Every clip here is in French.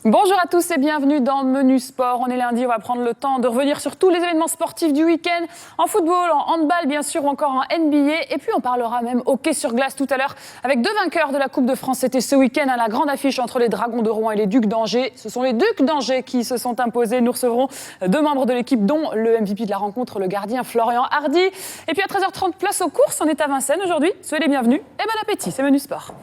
Bonjour à tous et bienvenue dans Menu Sport. On est lundi, on va prendre le temps de revenir sur tous les événements sportifs du week-end, en football, en handball bien sûr ou encore en NBA. Et puis on parlera même hockey sur glace tout à l'heure avec deux vainqueurs de la Coupe de France. C'était ce week-end à la grande affiche entre les Dragons de Rouen et les Ducs d'Angers. Ce sont les Ducs d'Angers qui se sont imposés. Nous recevrons deux membres de l'équipe dont le MVP de la rencontre, le gardien Florian Hardy. Et puis à 13h30, place aux courses. On est à Vincennes aujourd'hui. Soyez les bienvenus et bon appétit, c'est Menu Sport.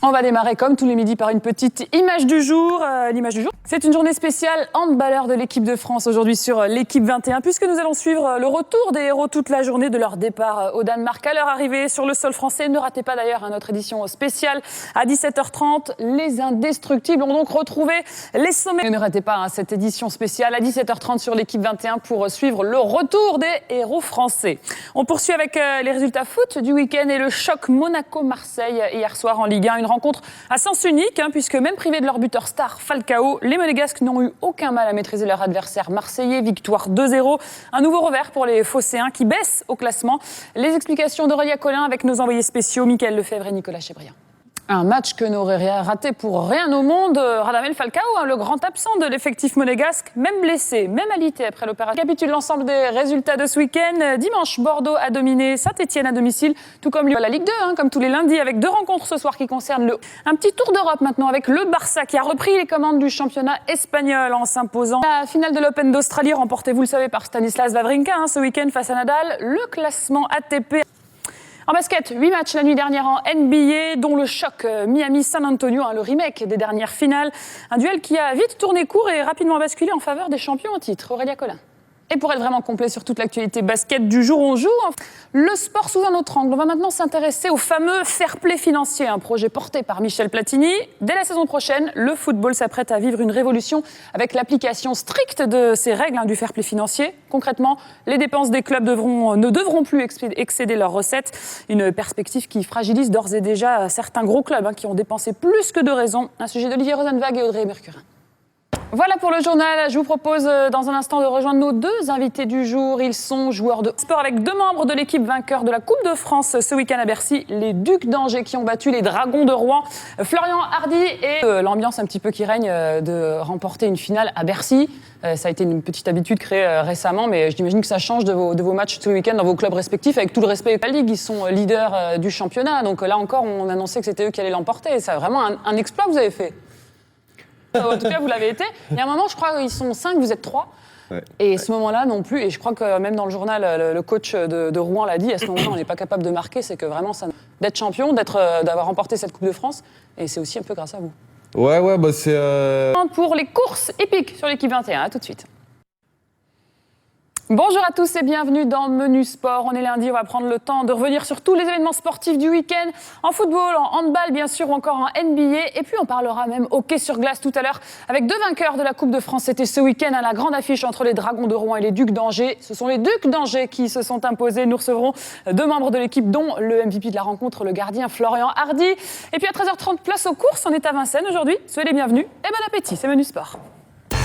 On va démarrer comme tous les midis par une petite image du jour. L'image du jour, c'est une journée spéciale handballeur de l'équipe de France aujourd'hui sur l'équipe 21 puisque nous allons suivre le retour des héros toute la journée de leur départ au Danemark à leur arrivée sur le sol français. Ne ratez pas d'ailleurs notre édition spéciale à 17h30. Les Indestructibles ont donc retrouvé les sommets. Et ne ratez pas cette édition spéciale à 17h30 sur l'équipe 21 pour suivre le retour des héros français. On poursuit avec les résultats foot du week-end et le choc Monaco-Marseille hier soir en Ligue 1. Une rencontre à sens unique, puisque même privés de leur buteur star Falcao, les Monégasques n'ont eu aucun mal à maîtriser leur adversaire marseillais. Victoire 2-0. Un nouveau revers pour les Phocéens qui baissent au classement. Les explications d'Aurélia Collin avec nos envoyés spéciaux Mickaël Lefebvre et Nicolas Chebriand. Un match que n'aurait raté pour rien au monde. Radamel Falcao, le grand absent de l'effectif monégasque, même blessé, même alité après l'opération. Récapitule l'ensemble des résultats de ce week-end. Dimanche, Bordeaux a dominé Saint-Etienne à domicile, tout comme la Ligue 2, comme tous les lundis, avec deux rencontres ce soir qui concernent un petit tour d'Europe maintenant avec le Barça qui a repris les commandes du championnat espagnol en s'imposant. La finale de l'Open d'Australie remportée, vous le savez, par Stanislas Wawrinka ce week-end face à Nadal. Le classement ATP. En basket, 8 matchs la nuit dernière en NBA, dont le choc Miami-San Antonio, le remake des dernières finales. Un duel qui a vite tourné court et rapidement basculé en faveur des champions en titre. Aurélia Collin. Et pour être vraiment complet sur toute l'actualité basket du jour, on joue le sport sous un autre angle. On va maintenant s'intéresser au fameux fair play financier, un projet porté par Michel Platini. Dès la saison prochaine, le football s'apprête à vivre une révolution avec l'application stricte de ces règles du fair play financier. Concrètement, les dépenses des clubs ne devront plus excéder leurs recettes. Une perspective qui fragilise d'ores et déjà certains gros clubs qui ont dépensé plus que de raison. Un sujet d'Olivier Rosenwag et Audrey Mercurin. Voilà pour le journal. Je vous propose dans un instant de rejoindre nos deux invités du jour. Ils sont joueurs de sport avec deux membres de l'équipe vainqueur de la Coupe de France ce week-end à Bercy, les Ducs d'Angers qui ont battu les Dragons de Rouen. Florian Hardy et l'ambiance un petit peu qui règne de remporter une finale à Bercy. Ça a été une petite habitude créée récemment, mais j'imagine que ça change de vos matchs ce week-end dans vos clubs respectifs, avec tout le respect de la Ligue. Ils sont leaders du championnat. Donc là encore, on annonçait que c'était eux qui allaient l'emporter. C'est vraiment un exploit que vous avez fait. En tout cas, vous l'avez été. Il y a un moment, je crois qu'ils sont 5, vous êtes 3. Ouais. Et ce moment-là non plus. Et je crois que même dans le journal, le coach de Rouen l'a dit, à ce moment-là, on n'est pas capable de marquer. C'est que vraiment, d'être champion, d'avoir remporté cette Coupe de France. Et c'est aussi un peu grâce à vous. Ouais, c'est... Pour les courses épiques sur l'équipe 21. À tout de suite. Bonjour à tous et bienvenue dans Menu Sport. On est lundi, on va prendre le temps de revenir sur tous les événements sportifs du week-end, en football, en handball bien sûr ou encore en NBA. Et puis on parlera même hockey sur glace tout à l'heure avec deux vainqueurs de la Coupe de France. C'était ce week-end à la grande affiche entre les Dragons de Rouen et les Ducs d'Angers. Ce sont les Ducs d'Angers qui se sont imposés. Nous recevrons deux membres de l'équipe dont le MVP de la rencontre, le gardien Florian Hardy. Et puis à 13h30, place aux courses. On est à Vincennes aujourd'hui. Soyez les bienvenus et bon appétit, c'est Menu Sport.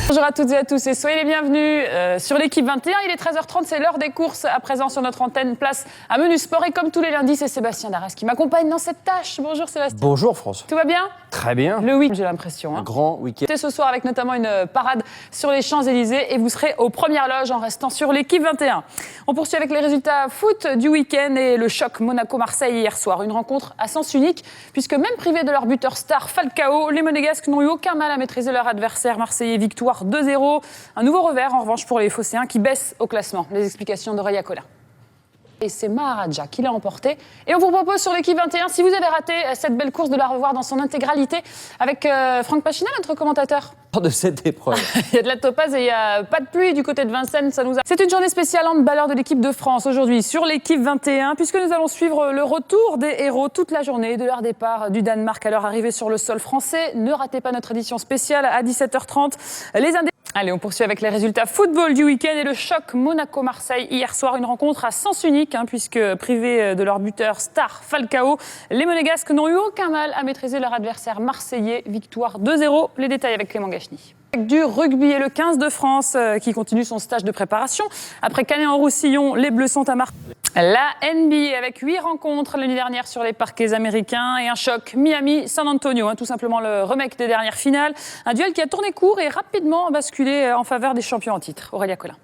Bonjour à toutes et à tous et soyez les bienvenus sur l'équipe 21. Il est 13h30, c'est l'heure des courses à présent sur notre antenne. Place à Menu Sport et comme tous les lundis, c'est Sébastien Darès qui m'accompagne dans cette tâche. Bonjour Sébastien. Bonjour France. Tout va bien ? Très bien. Le week-end, j'ai l'impression. Un grand week-end. C'était ce soir avec notamment une parade sur les Champs-Élysées et vous serez aux premières loges en restant sur l'équipe 21. On poursuit avec les résultats foot du week-end et le choc Monaco-Marseille hier soir. Une rencontre à sens unique puisque même privés de leur buteur star Falcao, les Monégasques n'ont eu aucun mal à maîtriser leur adversaire marseillais. Victoire 2-0. Un nouveau revers en revanche pour les Phocéens qui baissent au classement. Les explications d'Aurélia Collin. Et c'est Maharaja qui l'a emporté. Et on vous propose sur l'équipe 21, si vous avez raté cette belle course, de la revoir dans son intégralité avec Franck Pachina, notre commentateur. De cette épreuve. Il y a de la topaz et il n'y a pas de pluie du côté de Vincennes. C'est une journée spéciale handballeur de l'équipe de France aujourd'hui sur l'équipe 21, puisque nous allons suivre le retour des héros toute la journée de leur départ du Danemark à leur arrivée sur le sol français. Ne ratez pas notre édition spéciale à 17h30. Allez, on poursuit avec les résultats football du week-end et le choc Monaco-Marseille hier soir. Une rencontre à sens unique, puisque privés de leur buteur star Falcao, les Monégasques n'ont eu aucun mal à maîtriser leur adversaire marseillais. Victoire 2-0. Les détails avec Clément Gachny. Du rugby et le 15 de France qui continue son stage de préparation. Après Canet-en-Roussillon, les Bleus sont à Marseille. La NBA avec 8 rencontres l'année dernière sur les parquets américains et un choc Miami-San Antonio, tout simplement le remake des dernières finales. Un duel qui a tourné court et rapidement basculé en faveur des champions en titre. Aurélia Collin.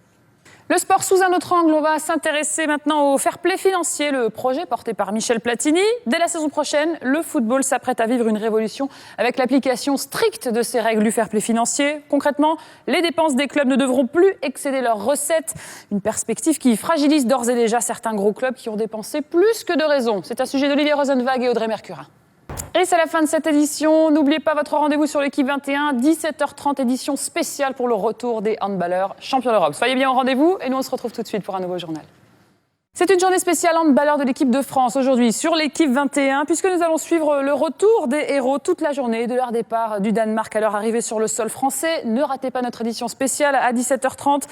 Le sport sous un autre angle, on va s'intéresser maintenant au fair play financier, le projet porté par Michel Platini. Dès la saison prochaine, le football s'apprête à vivre une révolution avec l'application stricte de ces règles du fair play financier. Concrètement, les dépenses des clubs ne devront plus excéder leurs recettes. Une perspective qui fragilise d'ores et déjà certains gros clubs qui ont dépensé plus que de raison. C'est un sujet d'Olivier Rosenwag et Audrey Mercurin. Et c'est la fin de cette édition. N'oubliez pas votre rendez-vous sur l'équipe 21, 17h30, édition spéciale pour le retour des handballeurs champions d'Europe. Soyez bien au rendez-vous et nous on se retrouve tout de suite pour un nouveau journal. C'est une journée spéciale handballeur de l'équipe de France aujourd'hui sur l'équipe 21 puisque nous allons suivre le retour des héros toute la journée de leur départ du Danemark à leur arrivée sur le sol français. Ne ratez pas notre édition spéciale à 17h30.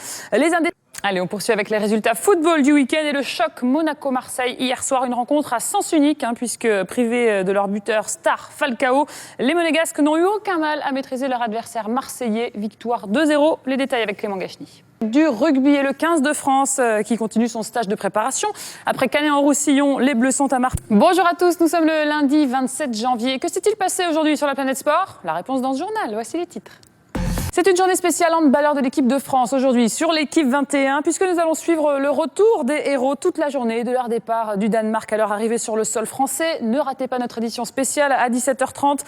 Allez, on poursuit avec les résultats football du week-end et le choc Monaco-Marseille. Hier soir, une rencontre à sens unique, puisque privés de leur buteur star Falcao, les Monégasques n'ont eu aucun mal à maîtriser leur adversaire marseillais. Victoire 2-0. Les détails avec Clément Gachny. Du rugby et le 15 de France qui continue son stage de préparation. Après Canet-en-Roussillon, les Bleus sont à Marseille. Bonjour à tous, nous sommes le lundi 27 janvier. Que s'est-il passé aujourd'hui sur la planète sport? La réponse dans ce journal, voici les titres. C'est une journée spéciale handballeur de l'équipe de France aujourd'hui sur l'équipe 21 puisque nous allons suivre le retour des héros toute la journée de leur départ du Danemark à leur arrivée sur le sol français. Ne ratez pas notre édition spéciale à 17h30.